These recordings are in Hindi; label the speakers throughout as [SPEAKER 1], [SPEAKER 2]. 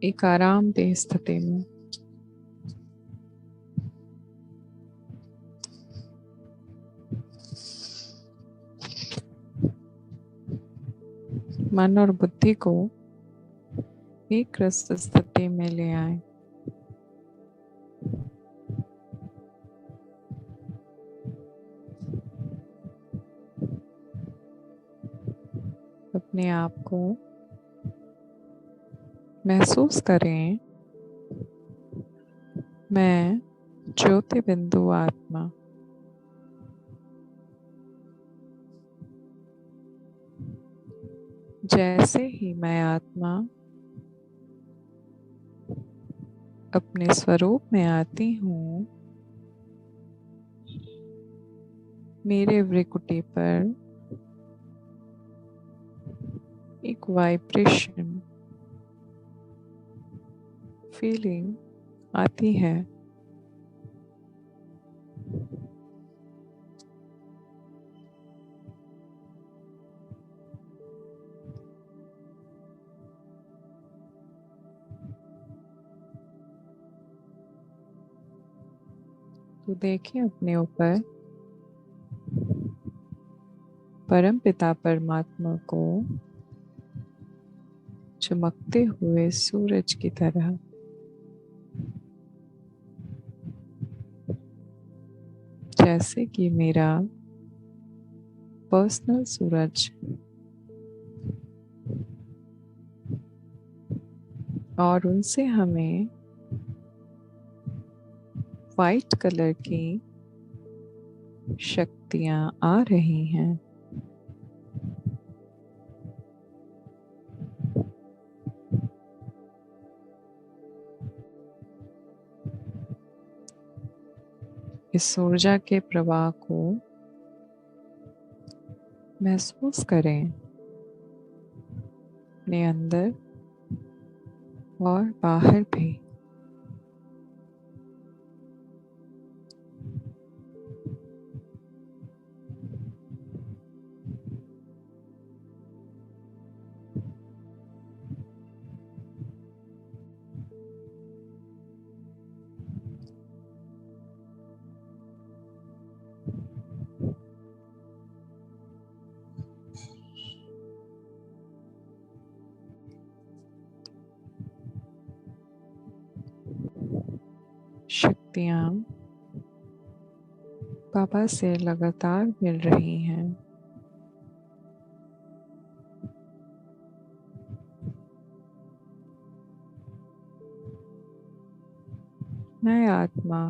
[SPEAKER 1] एक आरामदेह स्थिति में मन और बुद्धि को एक रस स्थिति में ले आए। अपने आप को महसूस करें, मैं ज्योति बिंदु आत्मा जैसे ही मैं आत्मा अपने स्वरूप में आती हूँ, मेरे भ्रिकुटी पर एक वाइब्रेशन फीलिंग आती है। तो देखिए अपने ऊपर परम पिता परमात्मा को चमकते हुए सूरज की तरह। जैसे कि मेरा पर्सनल सूरज और उनसे हमें वाइट कलर की शक्तियां आ रही हैं। इस ऊर्जा के प्रवाह को महसूस करें अपने अंदर और बाहर भी। शक्तियां बाबा से लगातार मिल रही हैं। मैं आत्मा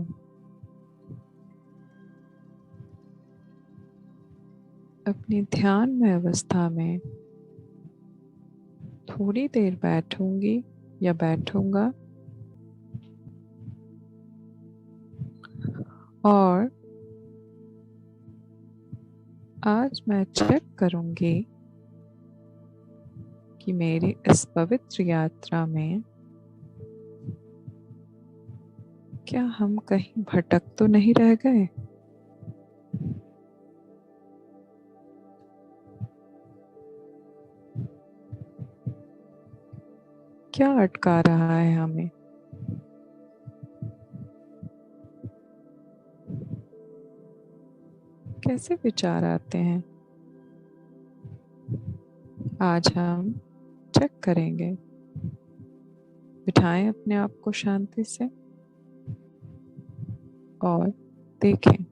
[SPEAKER 1] अपनी ध्यान में अवस्था में थोड़ी देर बैठूंगी या बैठूंगा और आज मैं चेक करूंगी कि मेरी इस पवित्र यात्रा में क्या हम कहीं भटक तो नहीं रह गए। क्या अटका रहा है हमें। कैसे विचार आते हैं। आज हम चेक करेंगे। बिठाएं अपने आप को शांति से और देखें।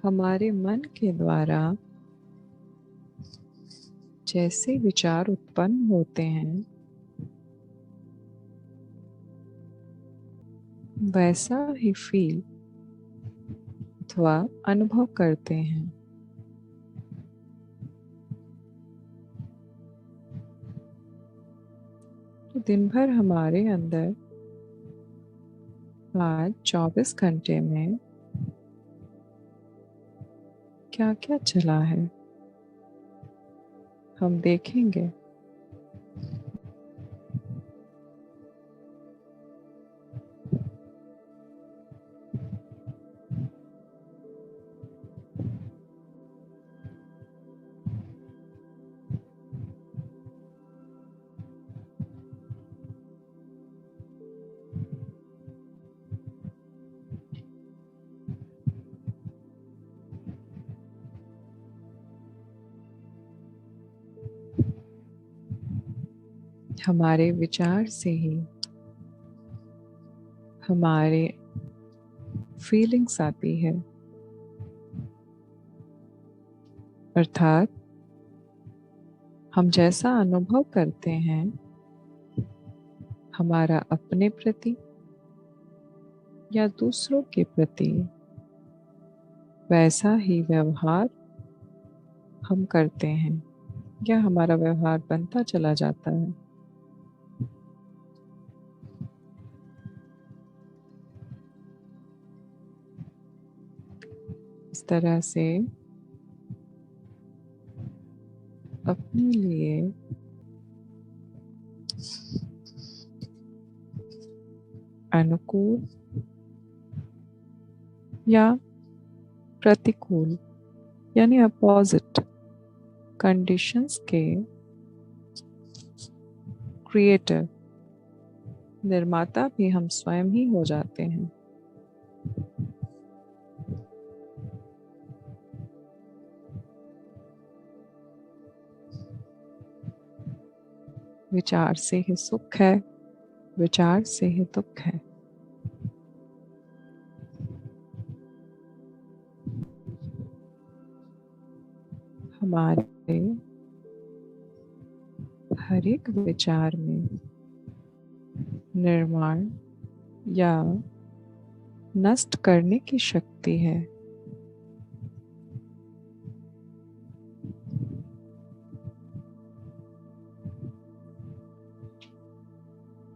[SPEAKER 1] हमारे मन के द्वारा जैसे विचार उत्पन्न होते हैं वैसा ही फील अथवा अनुभव करते हैं। तो दिन भर हमारे अंदर आज 24 घंटे में क्या क्या चला है हम देखेंगे। हमारे विचार से ही हमारे फीलिंग्स आती है, अर्थात हम जैसा अनुभव करते हैं हमारा अपने प्रति या दूसरों के प्रति वैसा ही व्यवहार हम करते हैं या हमारा व्यवहार बनता चला जाता है। इस तरह से अपने लिए अनुकूल या प्रतिकूल यानी अपोजिट कंडीशंस के क्रिएटर, निर्माता भी हम स्वयं ही हो जाते हैं। विचार से ही सुख है, विचार से ही दुख है। हमारे हर एक विचार में निर्माण या नष्ट करने की शक्ति है।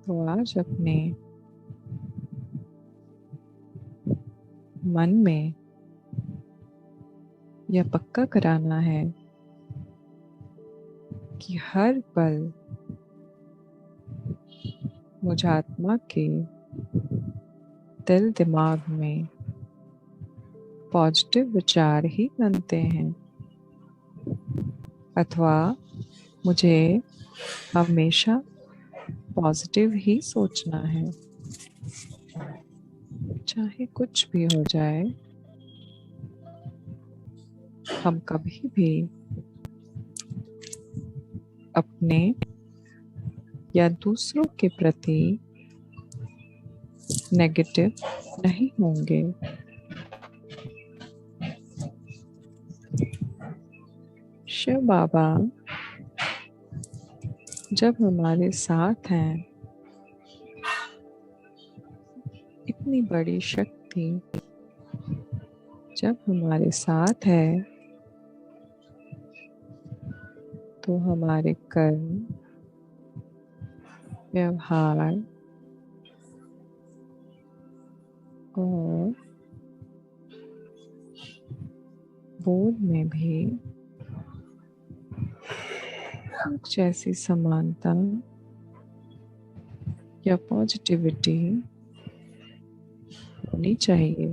[SPEAKER 1] तो आज अपने मन में यह पक्का कराना है कि हर पल मुझ आत्मा के दिल दिमाग में पॉजिटिव विचार ही बनते हैं, अथवा मुझे हमेशा पॉजिटिव ही सोचना है। चाहे कुछ भी हो जाए, हम कभी भी अपने या दूसरों के प्रति नेगेटिव नहीं होंगे। शिव बाबा जब हमारे साथ हैं, इतनी बड़ी शक्ति जब हमारे साथ है, तो हमारे कर्म, व्यवहार और बोध में भी कुछ जैसी समानता या पॉजिटिविटी होनी चाहिए,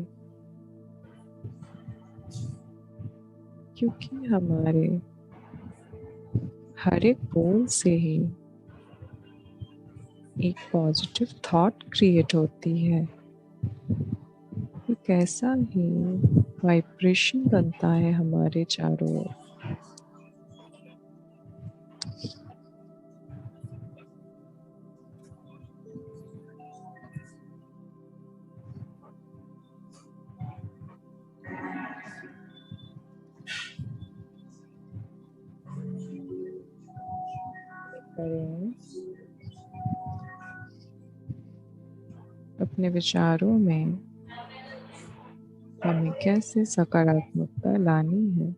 [SPEAKER 1] क्योंकि हमारे हर एक बोल से ही एक पॉजिटिव थॉट क्रिएट होती है। एक ऐसा ही वाइब्रेशन बनता है हमारे चारों ओर। अपने विचारों में हमें कैसे सकारात्मकता लानी है।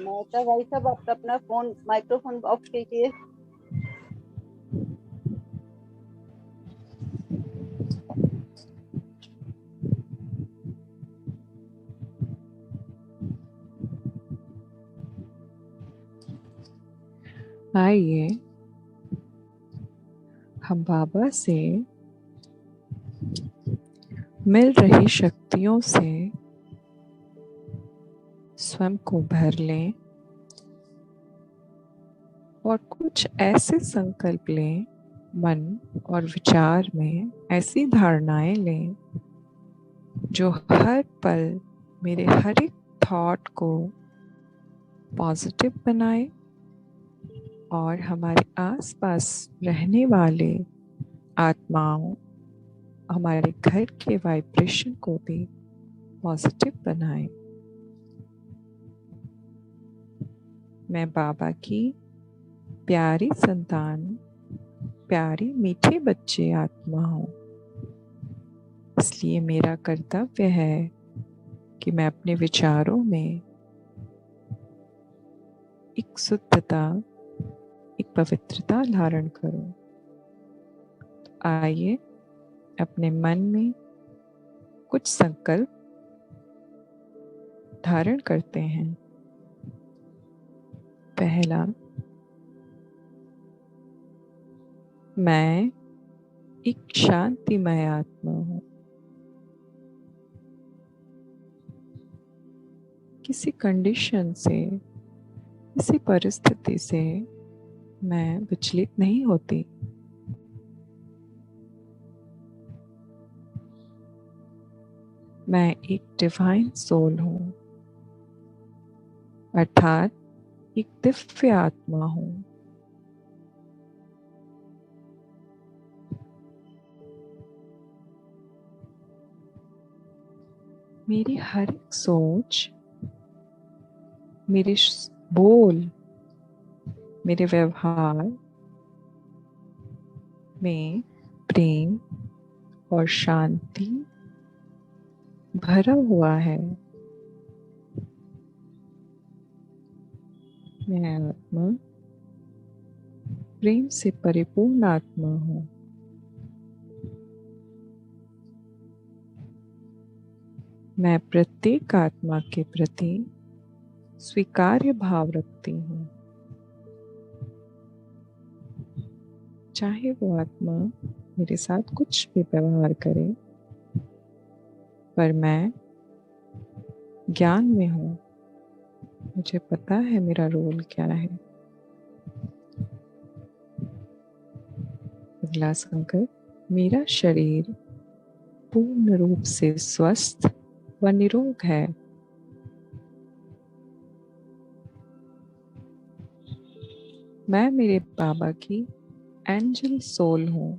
[SPEAKER 2] मेहता भाई साहब, आप अपना फोन माइक्रोफोन ऑफ कीजिए।
[SPEAKER 1] आइए हम बाबा से मिल रही शक्तियों से स्वयं को भर लें और कुछ ऐसे संकल्प लें, मन और विचार में ऐसी धारणाएं लें जो हर पल मेरे हर एक थॉट को पॉजिटिव बनाए और हमारे आसपास रहने वाले आत्माओं, हमारे घर के वाइब्रेशन को भी पॉजिटिव बनाए। मैं बाबा की प्यारी संतान, प्यारी मीठे बच्चे आत्मा हूँ। इसलिए मेरा कर्तव्य है कि मैं अपने विचारों में एक शुद्धता, एक पवित्रता धारण करूं। तो आइए अपने मन में कुछ संकल्प धारण करते हैं। पहला, मैं एक शांतिमय आत्मा हूँ। किसी कंडीशन से, किसी परिस्थिति से मैं विचलित नहीं होती। मैं एक डिवाइन सोल हूँ, अर्थात एक दिव्य आत्मा हूँ। मेरी हर एक सोच, मेरे बोल, मेरे व्यवहार में प्रेम और शांति भरा हुआ है। मैं आत्मा प्रेम से परिपूर्ण आत्मा हूँ। मैं प्रत्येक आत्मा के प्रति स्वीकार्य भाव रखती हूँ, चाहे वो आत्मा मेरे साथ कुछ भी व्यवहार करे, पर मैं ज्ञान में हूँ। मुझे पता है मेरा रोल क्या है। अगला संकल्प, मेरा शरीर पूर्ण रूप से स्वस्थ व निरोग है। मैं मेरे बाबा की एंजल सोल हूँ,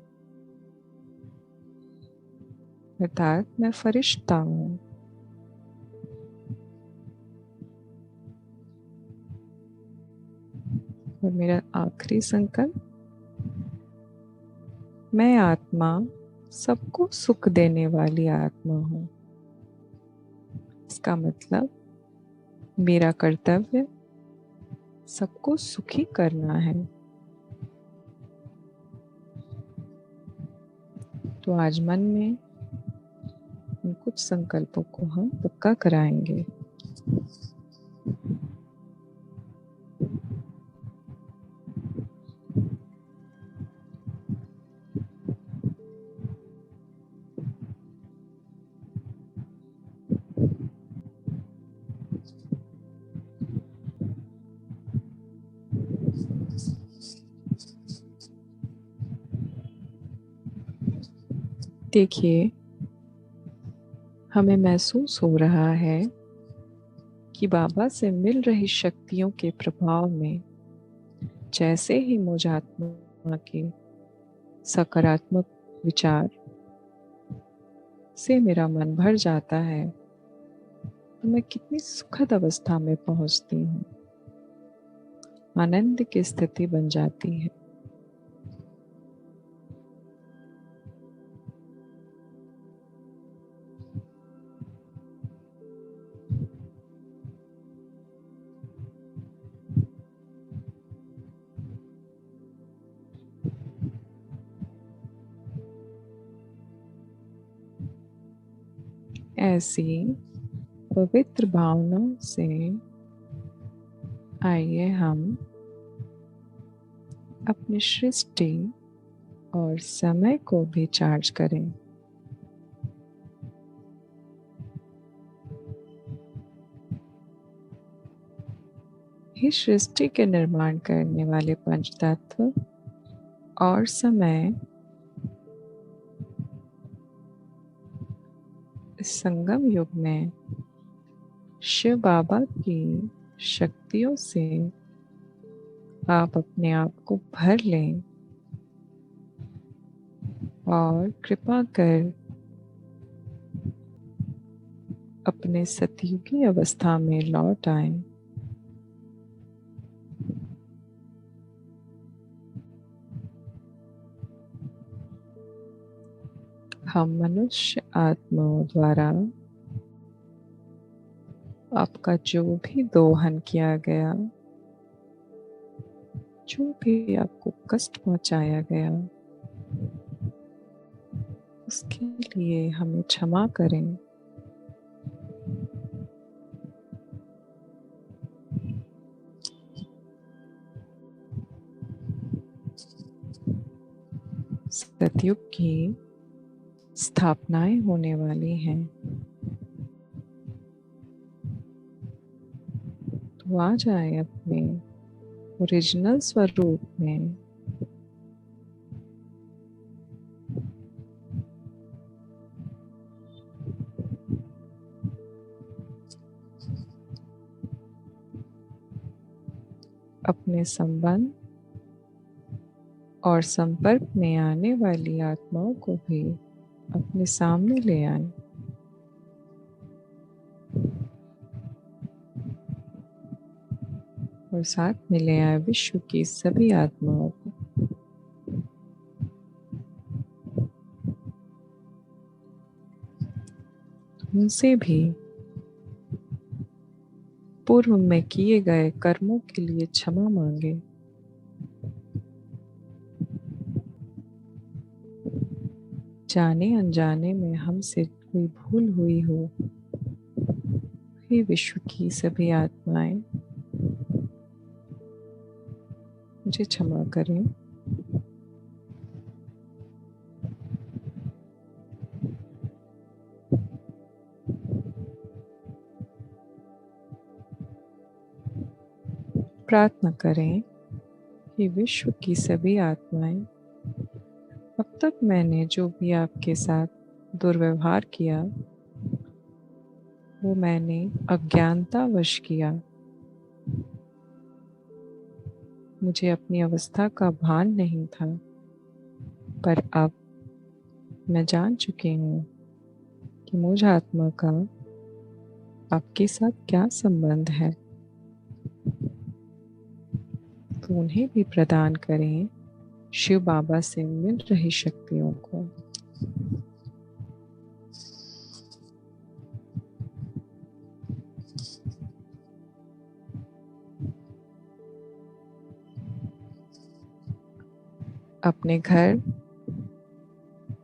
[SPEAKER 1] अर्थात मैं फरिश्ता हूँ। और मेरा आखिरी संकल्प, मैं आत्मा सबको सुख देने वाली आत्मा हूँ। इसका मतलब मेरा कर्तव्य सबको सुखी करना है। तो आज मन में इन कुछ संकल्पों को हम पक्का कराएंगे। देखिए, हमें महसूस हो रहा है कि बाबा से मिल रही शक्तियों के प्रभाव में जैसे ही मुझ आत्मा के सकारात्मक विचार से मेरा मन भर जाता है तो मैं कितनी सुखद अवस्था में पहुंचती हूँ। आनंद की स्थिति बन जाती है। ऐसी पवित्र भावनाओं से आइए हम अपनी सृष्टि और समय को भी चार्ज करें। इस सृष्टि के निर्माण करने वाले पंच तत्व और समय इस संगम युग में शिव बाबा की शक्तियों से आप अपने आप को भर लें और कृपा कर अपने सतयुगी अवस्था में लौट आएं। हम मनुष्य आत्माओं द्वारा आपका जो भी दोहन किया गया, जो भी आपको कष्ट पहुंचाया गया, उसके लिए हमें क्षमा करें। सतयुग की स्थापनाएं होने वाली हैं, तो आ जाए अपने ओरिजिनल स्वरूप में। अपने संबंध और संपर्क में आने वाली आत्माओं को भी अपने सामने ले आए। और साथ में ले आए विश्व की सभी आत्माओं को। उनसे भी पूर्व में किए गए कर्मों के लिए क्षमा मांगे। जाने अनजाने में हमसे कोई भूल हुई हो, हे विश्व की सभी आत्माएं मुझे क्षमा करें। प्रार्थना करें कि विश्व की सभी आत्माएं, अब तक मैंने जो भी आपके साथ दुर्व्यवहार किया वो मैंने अज्ञानतावश किया। मुझे अपनी अवस्था का भान नहीं था, पर अब मैं जान चुकी हूँ कि मुझ आत्मा का आपके साथ क्या संबंध है। तो उन्हें भी प्रदान करें शिव बाबा से मिल रही शक्तियों को। अपने घर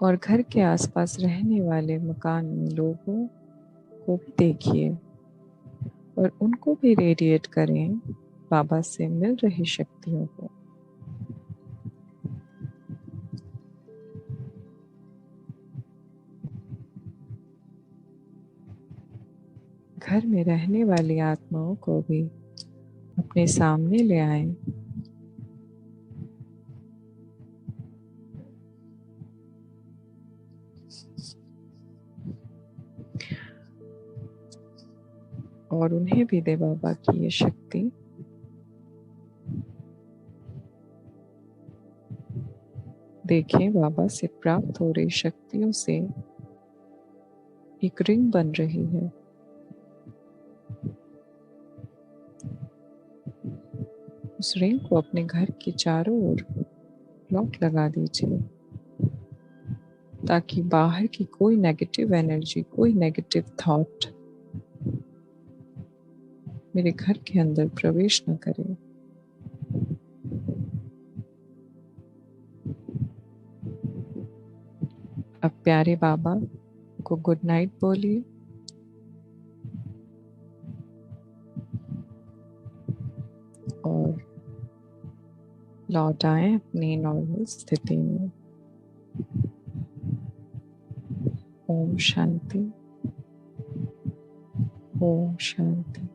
[SPEAKER 1] और घर के आसपास रहने वाले मकान में लोगों को भी देखिए और उनको भी रेडिएट करें बाबा से मिल रही शक्तियों को। घर में रहने वाली आत्माओं को भी अपने सामने ले आएं। और उन्हें भी दे बाबा की ये शक्ति। देखें बाबा से प्राप्त हो रही शक्तियों से एक रिंग बन रही है। उस रिंग को अपने घर के चारों ओर लॉक लगा दीजिए, ताकि बाहर की कोई नेगेटिव एनर्जी, कोई नेगेटिव थॉट मेरे घर के अंदर प्रवेश न करे। अब प्यारे बाबा को गुड नाइट बोलिए और लौट आए अपनी नॉर्मल स्थिति में। ओम शांति, ओम शांति।